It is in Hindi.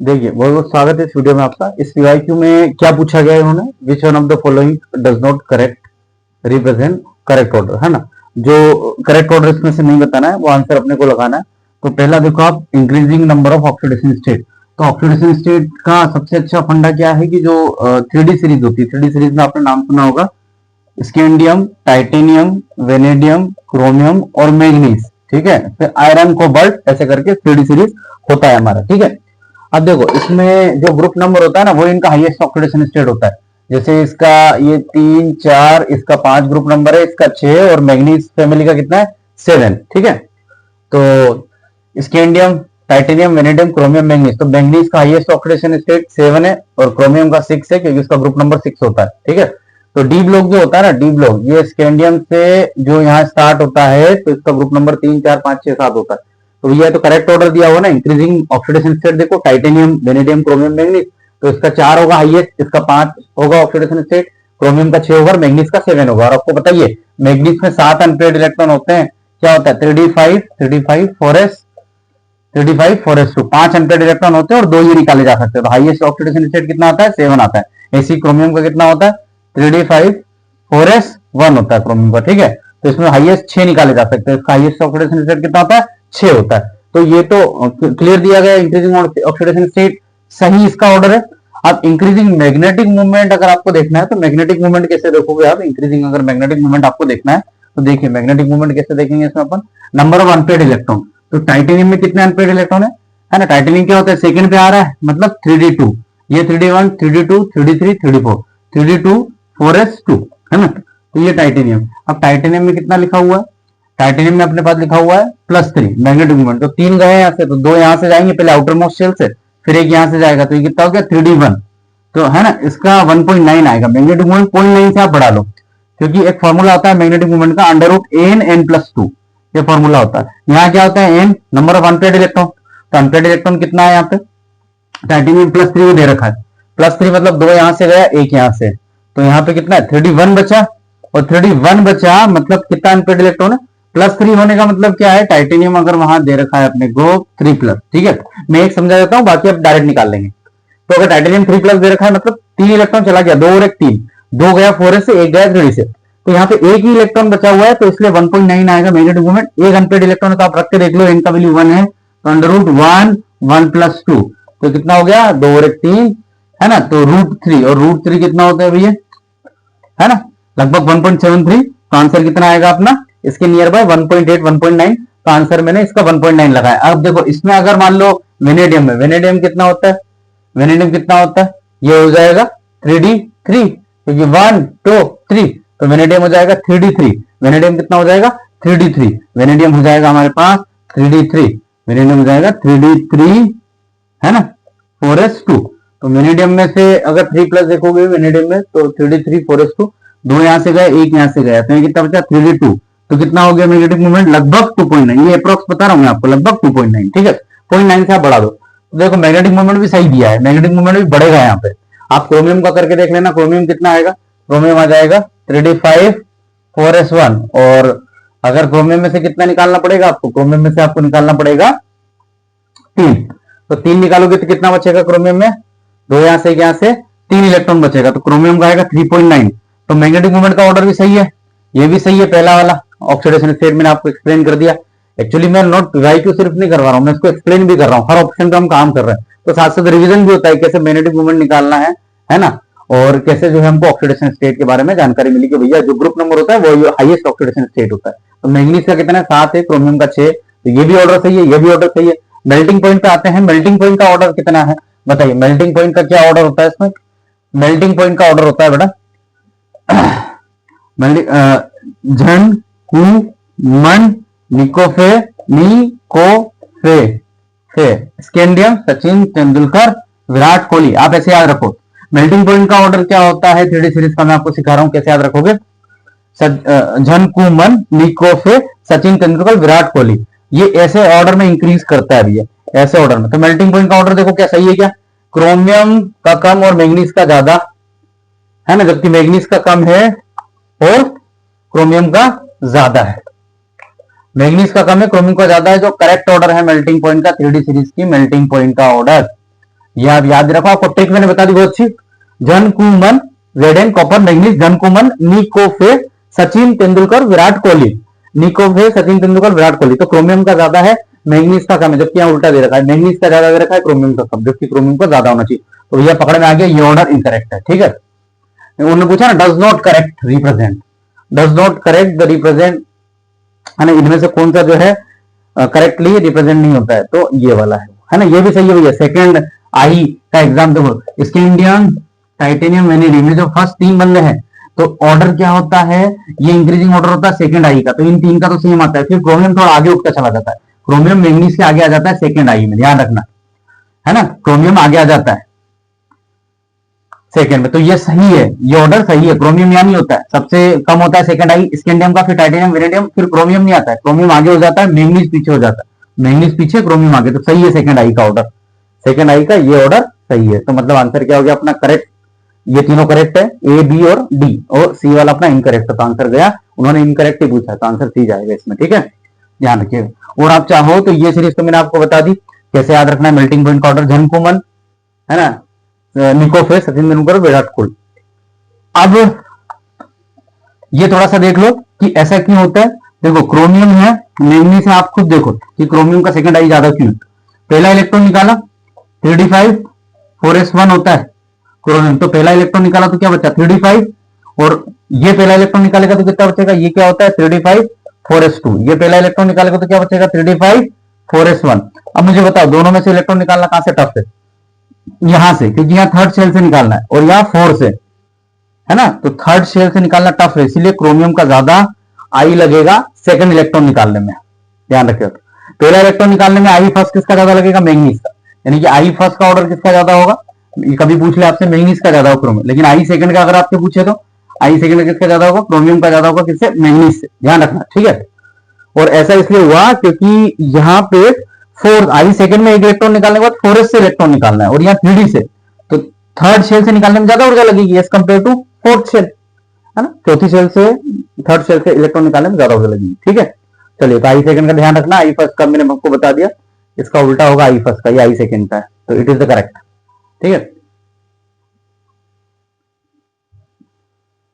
देखिए, बहुत बहुत स्वागत है इस वीडियो में आपका। इस पीवाईक्यू में क्या पूछा गया है इन्होंने, which one of the following does not correct represent correct order, है ना। जो करेक्ट ऑर्डर इसमें से नहीं बताना है वो आंसर अपने को लगाना है। तो पहला देखो आप, increasing number of oxidation state. तो ऑक्सीडेशन स्टेट का सबसे अच्छा फंडा क्या है कि जो 3D सीरीज होती है, 3D सीरीज में आपने नाम सुना होगा, स्कैंडियम, टाइटेनियम, वेनेडियम, क्रोमियम और मैग्नीज। ठीक है, फिर आयरन, कोबाल्ट, ऐसे करके 3D सीरीज होता है हमारा। ठीक है, अब देखो इसमें जो ग्रुप नंबर होता है ना, वो इनका हाईएस्ट ऑक्सीडेशन स्टेट होता है। जैसे इसका ये 3 4, इसका 5 ग्रुप नंबर है, इसका 6, और मैग्नीज फैमिली का कितना है, 7। ठीक है, तो scandium, titanium, vanadium, chromium, manganese. तो मैग्नीज का हाईएस्ट ऑक्सीडेशन स्टेट 7 है और क्रोमियम का 6 है, क्योंकि उसका ग्रुप नंबर 6 होता है। ठीक है, तो डी ब्लॉक जो होता है ना, डी ब्लॉक ये स्कैंडियम से जो यहाँ स्टार्ट होता है, तो इसका ग्रुप नंबर 3 4 5 6 7 होता है। तो ये तो करेक्ट ऑर्डर दिया हुआ ना, इंक्रीजिंग ऑक्सीडेशन स्टेट। देखो टाइटेनियम, वेनेडियम, क्रोमियम, मैग्नीज, तो इसका 4 होगा हाईएस्ट, इसका 5 होगा ऑक्सीडेशन स्टेट, क्रोमियम का 6 होगा, मैग्नीज का 7 होगा। और आपको बताइए मैग्नीज में 7 अनपेयर्ड इलेक्ट्रॉन होते हैं। क्या होता है, 3d5 3d5 4s 3d5 4s2, 5 unpaired electron होते हैं और 2 ये निकाले जा सकते हैं। तो हाईएस्ट ऑक्सीडेशन स्टेट कितना आता है, 7 आता है। ऐसी क्रोमियम का कितना होता है, 3d5 4s1 होता है क्रोमियम का। ठीक है, तो इसमें हाईएस्ट 6 निकाले जा सकते हैं। इसका हाईएस्ट ऑक्सीडेशन स्टेट कितना होता है, 6 होता है। तो ये तो क्लियर दिया गया, इंक्रीजिंग ऑक्सीडेशन स्टेट सही इसका ऑर्डर है। अब इंक्रीजिंग मैग्नेटिक मूवमेंट अगर आपको देखना है, तो मैग्नेटिक मूवमेंट कैसे देखोगे आप, इंक्रीजिंग अगर मैग्नेटिक मूवमेंट आपको देखना है तो देखिए मैग्नेटिक मूवमेंट कैसे देखेंगे इसमें अपन, नंबर ऑफ अनपेयर्ड इलेक्ट्रॉन। तो टाइटेनियम में कितने अनपेयर्ड इलेक्ट्रॉन है ना। टाइटेनियम क्या होता है, सेकंड पे आ रहा है, मतलब 3d2, ये 3d1 3d2 3d3 3d4, 3d2 4s2, है ना। तो ये टाइटेनियम। अब टाइटेनियम में कितना लिखा हुआ है, टाइटेनियम में अपने पास लिखा हुआ है +3 मैग्नेटिक मूवमेंट। तो 3 गए यहाँ से, तो 2 यहाँ से जाएंगे पहले आउटर मोस्ट शेल से, फिर एक यहाँ से जाएगा, तो ये कितना हो गया 3d1। तो है ना, इसका 1.9 आएगा। मैग्नेटिक मूवमेंट 0.9 से आप बढ़ा लो, क्योंकि एक फॉर्मूला होता है मैग्नेटिक मूवमेंट का, √an+2, ये फॉर्मूला होता है। यहाँ क्या होता है, n number of unpaired electron. तो अनपेयर्ड इलेक्ट्रॉन कितना है यहाँ पे, टाइटेनियम +3 दे रखा है, +3 मतलब 2 यहाँ से गया, 1 यहाँ से, तो यहाँ पे कितना है 3d1 बचा, और 3d1 बचा मतलब कितना अनपेयर्ड इलेक्ट्रॉन है, +3 होने का मतलब क्या है, टाइटेनियम अगर वहां दे रखा है अपने को 3+। ठीक है, मैं एक समझा देता हूँ, बाकी आप डायरेक्ट निकाल लेंगे। तो अगर टाइटेनियम 3+ दे रखा है मतलब 3 इलेक्ट्रॉन चला गया, 2 और 1 3, 2 गया 4s से, 1 गया 3d से, तो यहाँ पे एक ही इलेक्ट्रॉन बचा हुआ है, तो इसलिए 1.9 आएगा मैग्नेटिक मूवमेंट। एक अनपेयर्ड इलेक्ट्रॉन तो आप रख के देख लो, इनका वैल्यू 1 है, तो √1 1+2, तो कितना हो गया, 2 और 1 3, है ना। तो √3, और √3 कितना होता है भैया, है ना, लगभग 1.73। तो आंसर कितना आएगा अपना, इसके नियर बाय 1.8 1.9। तो आंसर मैंने इसका 1.9 लगाया। अब देखो इसमें अगर मान लो वेनेडियम में, वेनेडियम कितना होता है, वेनेडियम कितना होता है, ये हो जाएगा 3d3, क्योंकि 1 2 3, तो वेनेडियम हो जाएगा 3d3। वेनेडियम कितना हो जाएगा, 3d3। वेनेडियम हो जाएगा हमारे पास 3d3, वेनेडियम हो जाएगा 3d3, है ना, 4s2। तो वेनेडियम में से अगर 3+ देखोगे वेनेडियम में, तो 3d3 4s2, 2 यहां से गए, 1 यहां से गया, तो ये कितना बचा 3d2। तो कितना हो गया मैग्नेटिक मूवमेंट, लगभग 2.9, ये अप्रोक्स बता रहा हूं मैं आपको, लगभग 2.9। ठीक है, 0.9 से आप बढ़ा दो, तो देखो मैग्नेटिक मूवमेंट भी सही दिया है, मैग्नेटिक मूवमेंट भी बढ़ेगा यहाँ पे। आप क्रोमियम का करके देख लेना, क्रोमियम कितना आएगा, क्रोमियम आ जाएगा 3d5 4s1, और अगर क्रोमियम में से कितना निकालना पड़ेगा आपको, क्रोमियम में से आपको निकालना पड़ेगा 3, तो 3 निकालोगे तो कितना बचेगा क्रोमियम में, 2 यहां से, यहां से 3 इलेक्ट्रॉन बचेगा, तो क्रोमियम का आएगा 3.9। तो मैग्नेटिक मूवमेंट का ऑर्डर भी सही है, ये भी सही है, पहला वाला ऑक्सीडेशन स्टेट मैंने आपको एक्सप्लेन कर दिया। एक्चुअली मैं नोट पीवाईक्यू सिर्फ नहीं करवा रहा हूं, मैं इसको एक्सप्लेन भी कर रहा हूं, हर ऑप्शन पे हम काम कर रहे हैं, तो साथ साथ रिवीजन भी होता है, कैसे मैग्नेटिक मूवमेंट निकालना है ना, और कैसे जो है हमको ऑक्सीडेशन स्टेट के बारे में जानकारी मिली कि भैया जो ग्रुप नंबर होता है वो हाईएस्ट ऑक्सीडेशन स्टेट होता है। तो मैग्नीज का कितना है, 7 है, क्रोमियम का 6, तो ये भी ऑर्डर सही है, ये भी ऑर्डर सही है। मेल्टिंग पॉइंट पे आते हैं, मेल्टिंग पॉइंट का ऑर्डर कितना है, बताइए मेल्टिंग पॉइंट का क्या ऑर्डर होता है इसमें। मेल्टिंग पॉइंट का ऑर्डर होता है बेटा झन कु मन निकोफे निकोफे फे, स्कैंडियम, सचिन तेंदुलकर, विराट कोहली, आप ऐसे याद रखो। मेल्टिंग पॉइंट का ऑर्डर क्या होता है 3D सीरीज का मैं आपको सिखा रहा हूं, कैसे याद रखोगे। झन कु मन निकोफे, सचिन तेंदुलकर, विराट कोहली, ये ऐसे ऑर्डर में इंक्रीज करता है भैया, ऐसे ऑर्डर में। तो मेल्टिंग पॉइंट का ऑर्डर देखो क्या सही है क्या, क्रोमियम का कम और मैग्नीज का ज्यादा, है ना, जबकि मैग्नीज का कम है और क्रोमियम का ज्यादा है। मैग्नीज का कम है, क्रोमियम का ज्यादा है। जो करेक्ट ऑर्डर है मेल्टिंग पॉइंट का 3D सीरीज की मेल्टिंग पॉइंट का ऑर्डर, ये आप याद रखो, आपको ट्रिक मैंने बता दी बहुत अच्छी। जन कुमन, रेड कॉपर मैग्नीज, जन कुमन, निकोफे, सचिन तेंदुलकर, विराट कोहली। निकोफे, सचिन तेंदुलकर, विराट कोहली। तो क्रोमियम का ज्यादा है, मैग्नीज का कम है, जबकि यहाँ उल्टा दे रखा है, मैग्नीज का ज्यादा दे रखा है, क्रोमियम का कम, जबकि क्रोमियम का ज्यादा होना चाहिए। तो भैया पकड़ में आ गया, ये ऑर्डर इनकरेक्ट है। ठीक है, उन्होंने पूछा ना does not correct represent, does not correct the represent, है ना, इनमें से कौन सा जो है करेक्टली रिप्रेजेंट नहीं होता है, तो ये वाला है ना, ये भी सही है भैया। सेकंड आई का एग्जाम देखो, स्कैंडियम, टाइटेनियम, वेनेडियम, जो फर्स्ट तीन बंदे हैं, तो ऑर्डर क्या होता है, ये इंक्रीजिंग ऑर्डर होता है सेकंड आई का, तो इन तीन का तो सेम आता है। फिर क्रोमियम थोड़ा आगे उठकर चला जाता है, क्रोमियम मैग्नीज के आगे आ जाता है सेकंड आई में, ध्यान रखना, है ना, क्रोमियम आगे आ जाता है सेकंड में। तो ये सही है, ये ऑर्डर सही है। क्रोमियम यहाँ नहीं होता है, सबसे कम होता है सेकंड आई, स्कैंडियम का, फिर टाइटेनियम, वेनेडियम, फिर क्रोमियम नहीं आता है, क्रोमियम आगे हो जाता है, मैग्नीज पीछे हो जाता है, मैग्नीज पीछे, क्रोमियम आगे। तो सही है सेकंड आई का ऑर्डर, सेकंड आई का ये ऑर्डर सही है। तो मतलब आंसर क्या हो गया अपना करेक्ट, ये तीनों करेक्ट है, ए, बी और डी, और सी वाला अपना इनकरेक्ट है। तो आंसर गया, उन्होंने इनकरेक्ट ही पूछा, तो आंसर सी जाएगा इसमें। ठीक है, ध्यान रखिएगा। और आप चाहो तो ये सीरीज तो मैंने आपको बता दी कैसे याद रखना है, मेल्टिंग पॉइंट का ऑर्डर, जनकुमन, है ना, निकोफे, सचिन तेंदुलकर, विराट कोहली। अब ये थोड़ा सा देख लो कि ऐसा क्यों होता है। देखो क्रोमियम है, मैग्नीज से, आप खुद देखो कि क्रोमियम का सेकंड आई ज्यादा क्यों है। पहला इलेक्ट्रॉन निकाला 3d5 4s1 होता है क्रोमियम, तो पहला इलेक्ट्रॉन निकाला तो क्या बचा 3d5, और ये पहला इलेक्ट्रॉन निकालेगा तो कितना बचेगा, ये क्या होता है 3d5 4s2, ये पहला इलेक्ट्रॉन निकालेगा तो क्या बचेगा 3d5 4s1। अब मुझे बताओ दोनों में से इलेक्ट्रॉन निकालना कहां से टफ है, यहां से, क्योंकि यहां थर्ड शेल से निकालना है और यहां फोर्थ से, है ना, तो थर्ड शेल से निकालना टफ है, इसीलिए क्रोमियम का ज्यादा आई लगेगा सेकंड इलेक्ट्रॉन निकालने में, ध्यान रखिएगा। पहला इलेक्ट्रॉन निकालने में आई फर्स्ट किसका ज्यादा लगेगा, मैग्नीज का, यानी कि आई फर्स्ट का ऑर्डर किसका ज्यादा होगा, कभी पूछ ले आपसे मैग्नीज का ज्यादा होगा क्रोमियम, लेकिन आई सेकंड का अगर आपसे पूछे तो आई सेकंड का किसका ज्यादा होगा, क्रोमियम का ज्यादा होगा, किससे, मैग्नीज से, ध्यान रखना। ठीक है, और ऐसा इसलिए हुआ क्योंकि यहाँ पे फोर्थ आई सेकंड में एक इलेक्ट्रॉन निकालने के बाद फोर्थ से इलेक्ट्रॉन निकालना है, और यहाँ 3d से, तो थर्ड शेल से निकालने में ज्यादा ऊर्जा लगेगी as compare to fourth shell, है ना, चौथी शेल से थर्ड शेल से इलेक्ट्रॉन निकालने में ज्यादा ऊर्जा लगेगी। ठीक है, चलिए, तो आई सेकंड का ध्यान रखना, आई फर्स्ट का मैंने आपको बता दिया, इसका उल्टा होगा आई फर्स्ट का, ये आई सेकंड का है, तो इट इज द करेक्ट। ठीक है,